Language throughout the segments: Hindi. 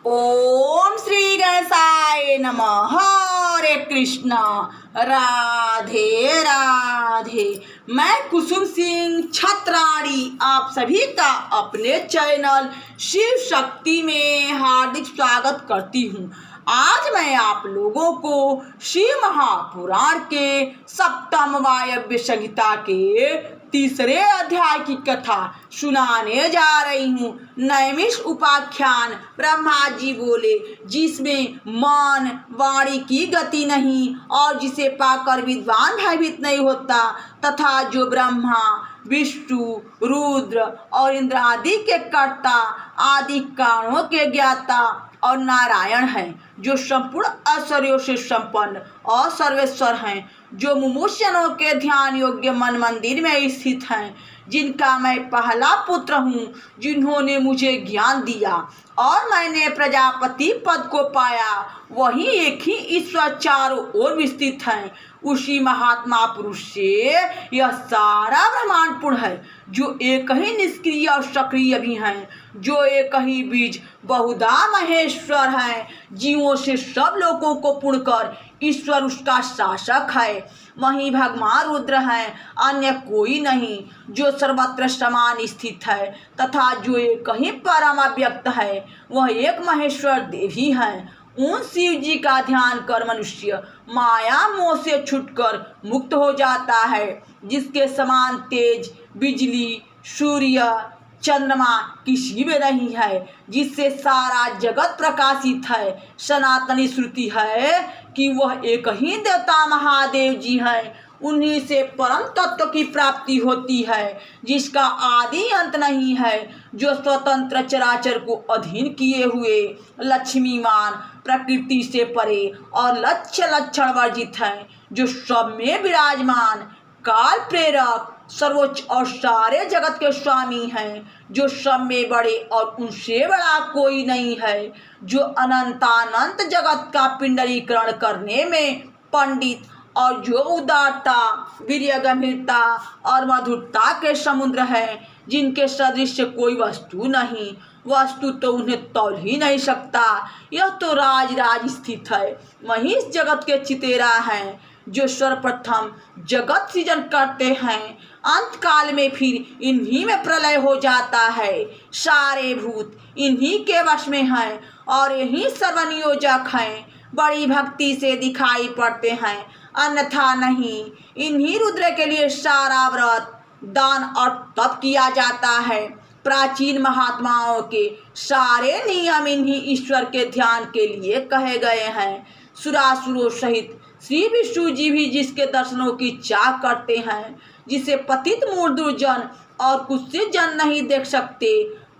ओम श्री गणेशाय नमः। हरे कृष्णा। राधे राधे। मैं कुसुम सिंह छत्राणी आप सभी का अपने चैनल शिव शक्ति में हार्दिक स्वागत करती हूँ। आज मैं आप लोगों को शिव महापुराण के सप्तम वायव्य संहिता के तीसरे अध्याय की कथा सुनाने जा रही हूँ। नैमिष उपाख्यान ब्रह्मा जी बोले, जिसमें मन वाणी की गति नहीं और जिसे पाकर विद्वान भयभीत नहीं होता, तथा जो ब्रह्मा विष्णु रुद्र और इंद्र आदि के कर्ता आदि कारणों के ज्ञाता और नारायण हैं, जो संपूर्ण ऐश्वर्यों से संपन्न और सर्वेश्वर हैं, जो मुमुक्षुओं के ध्यान योग्य मन मंदिर में स्थित हैं, जिनका मैं पहला पुत्र हूँ, जिन्होंने मुझे ज्ञान दिया और मैंने प्रजापति पद को पाया। वही एक ही ईश्वर चारों ओर विस्तृत हैं। उसी महात्मा पुरुष से यह सारा ब्रह्मांड है, जो एक ही निष्क्रिय और सक्रिय भी हैं, जो एक ही बीज बहुधा महेश्वर है। जीवों से सब लोगों को पूर्ण कर ईश्वर उसका शासक है। वही भगवान रुद्र है, अन्य कोई नहीं, जो सर्वत्र समान स्थित है, तथा जो एक ही परम अव्यक्त है, वह एक महेश्वर देव ही है। उन शिव जी का ध्यान कर मनुष्य माया मोह से छूटकर मुक्त हो जाता है, जिसके समान तेज बिजली सूर्य चंद्रमा किसी में नहीं है, जिससे सारा जगत प्रकाशित है। सनातनी श्रुति है कि वह एक ही देवता महादेव जी हैं। उन्हीं से परम तत्व की प्राप्ति होती है, जिसका आदि अंत नहीं है, जो स्वतंत्र चराचर को अधीन किए हुए लक्ष्मीमान प्रकृति से परे और लक्ष्य लक्षण वर्जित हैं, जो सब में विराजमान काल प्रेरक सर्वोच्च और सारे जगत के स्वामी हैं, जो सब में बड़े और उनसे बड़ा कोई नहीं है, जो अनंतानंत जगत का पिंडरीकरण करने में पंडित और जो उदारता वीर्य गंभीरता और मधुरता के समुद्र है, जिनके सदृश कोई वस्तु नहीं। वस्तु तो उन्हें तौल ही नहीं सकता। यह तो राज राज स्थित है। वही इस जगत के चितेरा हैं, जो सर्वप्रथम जगत सृजन करते हैं, अंत काल में फिर इन्हीं में प्रलय हो जाता है। सारे भूत इन्हीं के वश में हैं और यही सर्वनियोजक हैं। बड़ी भक्ति से दिखाई पड़ते हैं, अन्यथा नहीं। इन्हीं रुद्र के लिए सारा व्रत दान और तप किया जाता है। प्राचीन महात्माओं के सारे नियम इन्हीं ईश्वर के ध्यान के लिए कहे गए हैं। सुरासुरों सहित श्री विष्णु जी भी जिसके दर्शनों की चाह करते हैं, जिसे पतित मूर्ख जन और कुछ से जन नहीं देख सकते,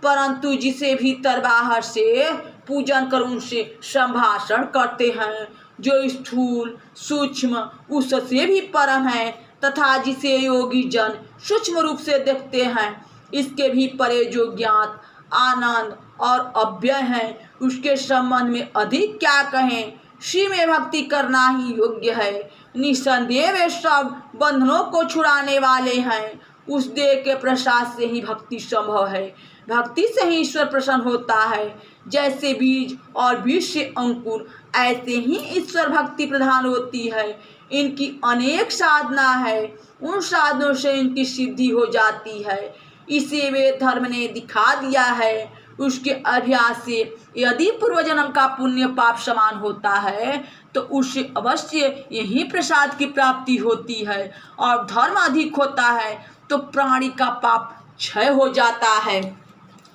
परंतु जिसे भीतर बाहर से पूजन कर उनसे संभाषण करते हैं, जो स्थूल सूक्ष्म उससे भी परम है, तथा जिसे योगी जन सूक्ष्म रूप से देखते हैं, इसके भी परे जो ज्ञात आनंद और अव्यय है, उसके संबंध में अधिक क्या कहें। शिव में भक्ति करना ही योग्य है। निसंदेह वे सब बंधनों को छुड़ाने वाले हैं। उस देव के प्रसाद से ही भक्ति संभव है। भक्ति से ही ईश्वर प्रसन्न होता है। जैसे बीज और बीज से अंकुर, ऐसे ही ईश्वर भक्ति प्रधान होती है। इनकी अनेक साधना है, उन साधनों से इनकी सिद्धि हो जाती है। इसे वेद धर्म ने दिखा दिया है। उसके अभ्यास से यदि पूर्वजन्म का पुण्य पाप समान होता है, तो उससे अवश्य यही प्रसाद की प्राप्ति होती है, और धर्म अधिक होता है तो प्राणी का पाप क्षय हो जाता है।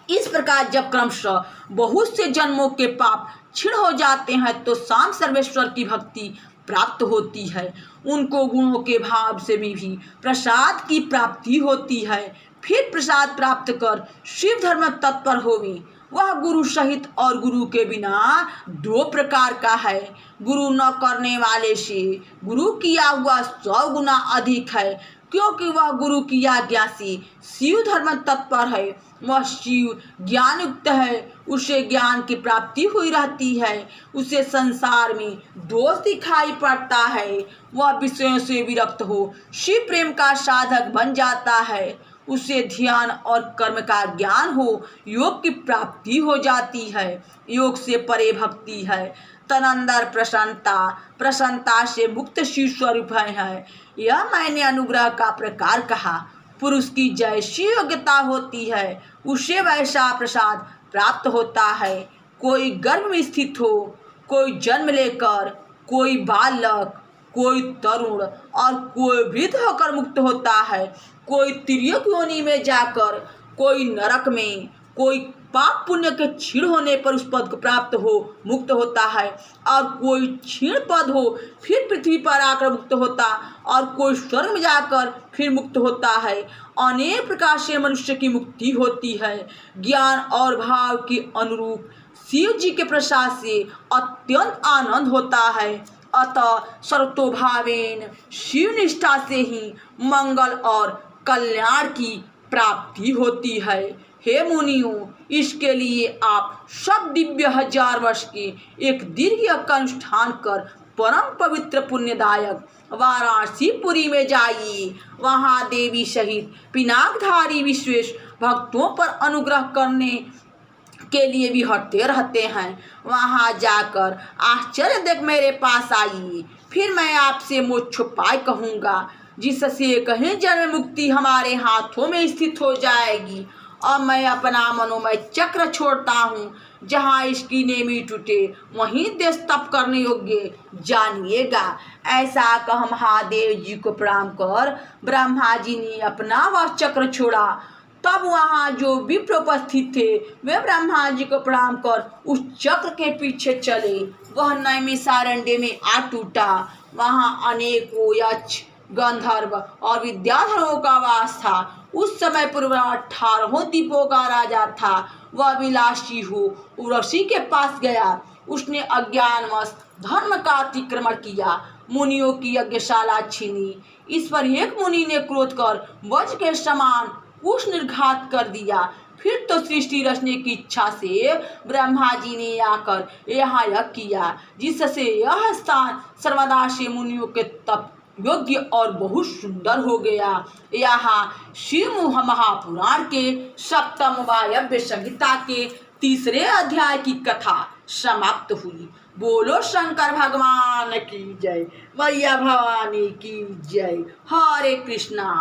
इस प्रकार जब क्रमशः बहुत से जन्मों के पाप क्षीण हो जाते हैं, तो शाम सर्वेश्वर की भक्ति प्राप्त होती है। उनको गुणों के भाव से भी प्रसाद की प्राप्ति होती है। फिर प्रसाद प्राप्त कर शिव धर्म तत्पर होवी। वह गुरु सहित और गुरु के बिना दो प्रकार का है। गुरु न करने वाले से गुरु किया हुआ 100 गुना अधिक है, क्योंकि वह गुरु की आज्ञा से शिव धर्म तत्पर है। वह शिव ज्ञान युक्त है, उसे ज्ञान की प्राप्ति हुई रहती है। उसे संसार में दोष दिखाई पड़ता है। वह विषयों से विरक्त हो शिव प्रेम का साधक बन जाता है। उसे ध्यान और कर्म का ज्ञान हो, योग की प्राप्ति हो जाती है। योग से परे भक्ति है, तनंदर प्रसन्नता, प्रसन्नता से मुक्त शिव स्वरूप है। यह मैंने अनुग्रह का प्रकार कहा। पुरुष की जैसी योग्यता होती है उसे वैसा प्रसाद प्राप्त होता है। कोई गर्भ में स्थित हो, कोई जन्म लेकर, कोई बालक, कोई तरुण और कोई वृद्ध होकर मुक्त होता है। कोई तिर्यक योनि में जाकर, कोई नरक में, कोई पाप पुण्य के क्षीण होने पर उस पद को प्राप्त हो मुक्त होता है, और कोई क्षीण पद हो फिर पृथ्वी पर आकर मुक्त होता, और कोई स्वर्ग में जाकर फिर मुक्त होता है। अनेक प्रकार से मनुष्य की मुक्ति होती है। ज्ञान और भाव के अनुरूप शिव जी के प्रसाद से अत्यंत आनंद होता है। अतः सर्वतोभावेन शिव निष्ठा से ही मंगल और कल्याण की प्राप्ति होती है। हे मुनियों, इसके लिए आप सब दिव्य 1000 वर्ष के एक दीर्घ यज्ञ का अनुष्ठान कर परम पवित्र पुण्यदायक वाराणसीपुरी में जाइए। वहाँ देवी सहित पिनाकधारी विश्वेश भक्तों पर अनुग्रह करने के लिए भी हटते रहते हैं। वहाँ जाकर आश्चर्य देख मेरे पास आइए, फिर मैं आपसे मोक्षोपाय कहूँगा, जिससे कहीं जन्म मुक्ति हमारे हाथों में स्थित हो जाएगी। और मैं अपना मनोमय चक्र छोड़ता हूँ, जहाँ इसकी नेमी टूटे वहीं देश तप करने योग्य जानिएगा। ऐसा कह महादेव जी को प्रणाम कर ब्रह्मा जी ने अपना वह चक्र छोड़ा। तब वहाँ जो विप्र उपस्थित थे वे ब्रह्मा जी को प्रणाम कर उस चक्र के पीछे चले। वह नैमिषारण्य में आ टूटा। वहाँ अनेकों यक्ष, गंधर्व और विद्याधरों का वास था। उस समय पूर्व 18 दीपों का राजा था। वह विलासी हो उर्वशी के पास गया। उसने अज्ञानवश धर्म का अतिक्रमण किया, मुनियों की यज्ञशाला छीनी। इस पर एक मुनि ने क्रोध कर वज्र के समान उस निर्घात कर दिया। फिर तो सृष्टि रचने की इच्छा से ब्रह्मा जी ने आकर यहाँ यज्ञ किया, जिससे यह स्थान सर्वदा से मुनियों के तप योग्य और बहुत सुंदर हो गया। यहाँ शिव महापुराण के सप्तम वायव्य संहिता के 3 अध्याय की कथा समाप्त हुई। बोलो शंकर भगवान की जय, मैया भवानी की जय। हरे कृष्णा,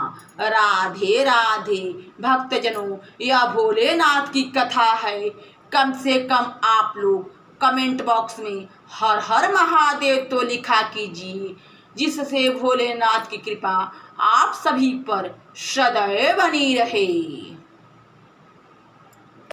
राधे राधे। भक्तजनों, यह भोलेनाथ की कथा है। कम से कम आप लोग कमेंट बॉक्स में हर हर महादेव तो लिखा कीजिए, जिससे भोलेनाथ की कृपा आप सभी पर सदैव बनी रहे।